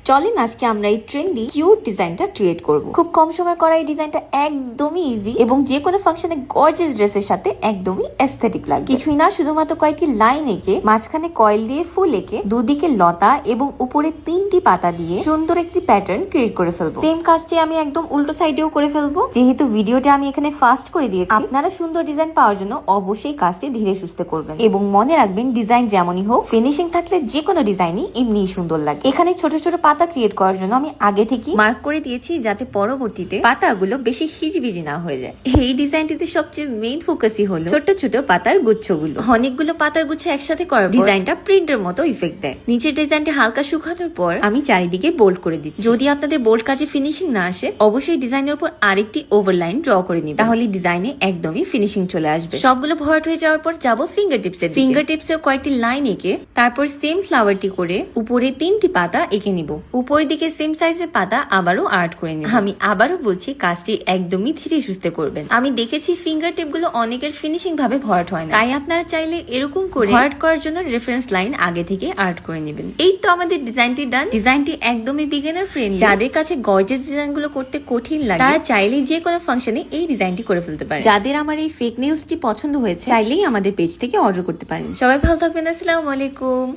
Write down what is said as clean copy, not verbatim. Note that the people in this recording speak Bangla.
চলেন আজকে আমরা এই ট্রেন্ডি কিউট ডিজাইনটা ক্রিয়েট করব। খুব কম সময় করা এই ডিজাইনটা একদমই ইজি এবং যে কোনো ফাংশনে গর্জিয়াস ড্রেসের সাথে একদমই এস্থেটিক লাগে। কিছুই না, শুধুমাত্র কয়েকটি লাইন এঁকে মাঝখানে কয়েল দিয়ে ফুল এঁকে দুদিকে লতা এবং উপরে 3টি পাতা দিয়ে সুন্দর একটি প্যাটার্ন ক্রিয়েট করে ফেলবো। সেম কাজটি আমি একদম উল্টো সাইডেও করে ফেলবো। যেহেতু ভিডিওটা আমি এখানে ফাস্ট করে দিয়েছি, আপনারা সুন্দর ডিজাইন পাওয়ার জন্য অবশ্যই কাজটি ধীরে সুস্থে করবেন এবং মনে রাখবেন ডিজাইন যেমনই হোক, ফিনিশিং থাকলে যে কোনো ডিজাইনই এমনিই সুন্দর লাগে। এখানে ছোট ছোট পাতা ক্রিয়েট করার জন্য আমি আগে থেকে মার্ক করে দিয়েছি, যাতে পরবর্তীতে পাতাগুলো বেশি হিজিবিজি না হয়ে যায়। এই ডিজাইনটিতে সবচেয়ে মেইন ফোকাসই হলো ছোট ছোট পাতার গুচ্ছগুলো। অনেকগুলো পাতার গুচ্ছ একসাথে করার ডিজাইনটা প্রিন্টের মতো ইফেক্ট দেয়। নিচের ডিজাইনটি হালকা শুকানোর পর আমি চারিদিকে বোল্ড করে দিচ্ছি। যদি আপনাদের বোল্ড কাজে ফিনিশিং না আসে, অবশ্যই ডিজাইনের উপর আরেকটি ওভারলাইন ড্র করে নিবেন, তাহলে ডিজাইনে একদমই ফিনিশিং চলে আসবে। সবগুলো ভরাট হয়ে যাওয়ার পর যাবো ফিঙ্গার টিপসের। ফিঙ্গার টিপসেও কয়েকটি লাইন এঁকে তারপর সেম ফ্লাওয়ারটি করে উপরে 3টি পাতা এঁকে নিব। উপরের দিকে সেম সাইজের পাতা আবারও আর্ট করে নিব। আমি আবারও বলছি, কাজটি একদমই ধীরে সুস্থে করবেন। আমি দেখেছি ফিঙ্গার টিপ গুলো অনেকের ফিনিশিং ভাবে ভরাট হয় না, তাই আপনারা চাইলে এরকম করে ভরাট করার জন্য রেফারেন্স লাইন আগে থেকে আর্ট করে নেবেন। এই তো আমাদের ডিজাইনটি ডান। ডিজাইনটি একদমই বিগিনার ফ্রেন্ডলি। যাদের কাছে গর্জিয়াস ডিজাইন গুলো করতে কঠিন লাগে, তারা চাইলেই যে কোনো ফাংশনে এই ডিজাইনটি করে ফেলতে পারে। যাদের আমার এই ফেক নিউজটি পছন্দ হয়েছে, চাইলেই আমাদের পেজ থেকে অর্ডার করতে পারেন। সবাই ভালো থাকবেন। আসসালামু আলাইকুম।